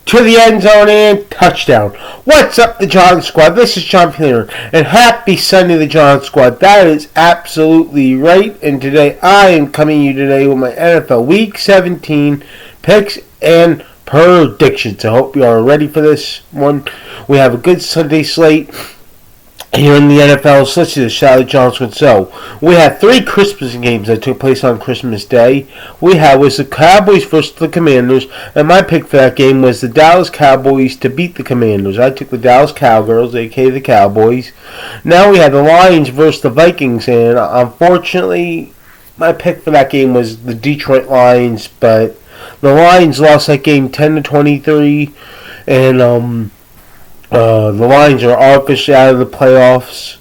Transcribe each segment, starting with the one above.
to the end zone and touchdown. What's up, the John Squad? This is John Peter, and happy Sunday, the John Squad. That is absolutely right. And today I am coming to you today with my NFL Week 17 picks and predictions. I hope you are ready for this one. We have a good Sunday slate here in the NFL. So let's see the Sally Johnson. So we had 3 Christmas games that took place on Christmas Day. Was the Cowboys versus the Commanders, and my pick for that game was the Dallas Cowboys to beat the Commanders. I took the Dallas Cowgirls, aka the Cowboys. Now we had the Lions versus the Vikings, and unfortunately my pick for that game was the Detroit Lions, but the Lions lost that game 10-23, and the Lions are officially out of the playoffs.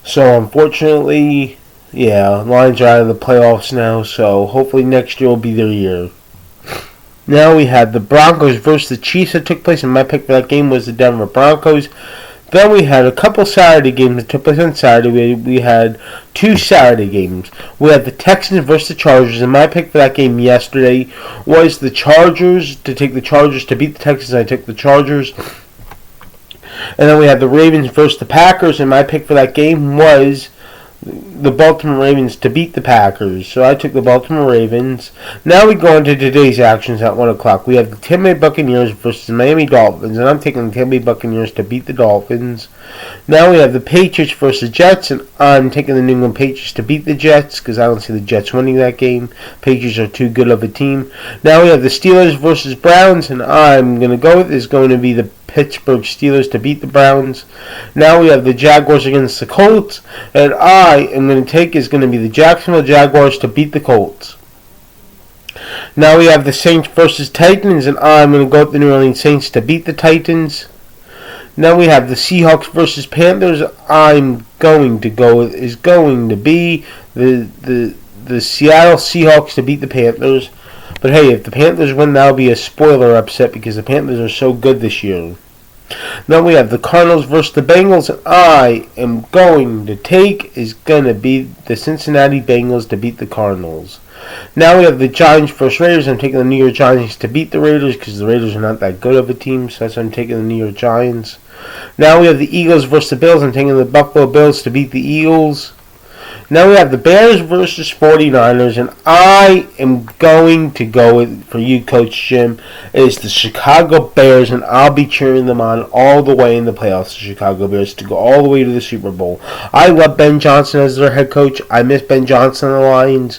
So unfortunately, the Lions are out of the playoffs now. So hopefully next year will be their year. Now we had the Broncos versus the Chiefs that took place, and my pick for that game was the Denver Broncos. Then we had a couple Saturday games that took place on Saturday. We had 2 Saturday games. We had the Texans versus the Chargers, and my pick for that game yesterday was the Chargers, to take the Chargers to beat the Texans. I took the Chargers. And then we had the Ravens versus the Packers, and my pick for that game was the Baltimore Ravens to beat the Packers. So I took the Baltimore Ravens. Now we go into today's actions at 1 o'clock. We have the Tampa Bay Buccaneers versus the Miami Dolphins, and I'm taking the Tampa Bay Buccaneers to beat the Dolphins. Now we have the Patriots versus the Jets, and I'm taking the New England Patriots to beat the Jets because I don't see the Jets winning that game. Patriots are too good of a team. Now we have the Steelers versus Browns, and I'm going to go with is going to be the Pittsburgh Steelers to beat the Browns. Now we have the Jaguars against the Colts, and I am going to take is going to be the Jacksonville Jaguars to beat the Colts. Now we have the Saints versus Titans, and I'm going to go with the New Orleans Saints to beat the Titans. Now we have the Seahawks versus Panthers. I'm going to go with is going to be the Seattle Seahawks to beat the Panthers. But hey, if the Panthers win, that'll be a spoiler upset because the Panthers are so good this year. Now we have the Cardinals versus the Bengals, and I am going to take is going to be the Cincinnati Bengals to beat the Cardinals. Now we have the Giants versus Raiders. I'm taking the New York Giants to beat the Raiders because the Raiders are not that good of a team, so that's why I'm taking the New York Giants. Now we have the Eagles versus the Bills. I'm taking the Buffalo Bills to beat the Eagles. Now we have the Bears versus 49ers, and I am going to go with, for you, Coach Jim, is the Chicago Bears, and I'll be cheering them on all the way in the playoffs, the Chicago Bears, to go all the way to the Super Bowl. I love Ben Johnson as their head coach. I miss Ben Johnson on the Lions.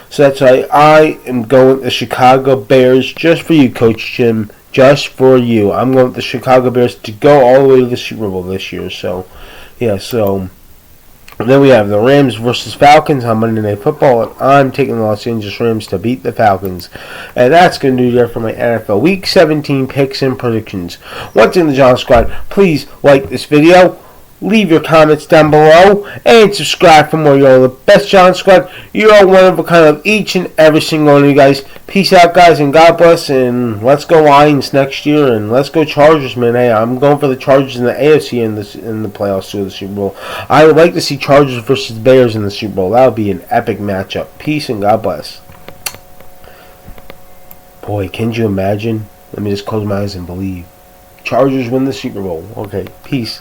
So that's why I am going with the Chicago Bears, just for you, Coach Jim, just for you. I'm going with the Chicago Bears to go all the way to the Super Bowl this year. So, and then we have the Rams versus Falcons on Monday Night Football, and I'm taking the Los Angeles Rams to beat the Falcons. And that's going to do there for my NFL Week 17 picks and predictions. Once again, the John Squad, please like this video, leave your comments down below, and subscribe for more. You're the best, John Squad. You're one of a kind of each and every single one of you guys. Peace out, guys, and God bless, and let's go Lions next year, and let's go Chargers, man. Hey, I'm going for the Chargers in the AFC in the playoffs to the Super Bowl. I would like to see Chargers versus Bears in the Super Bowl. That would be an epic matchup. Peace and God bless. Boy, can you imagine? Let me just close my eyes and believe. Chargers win the Super Bowl. Okay, peace.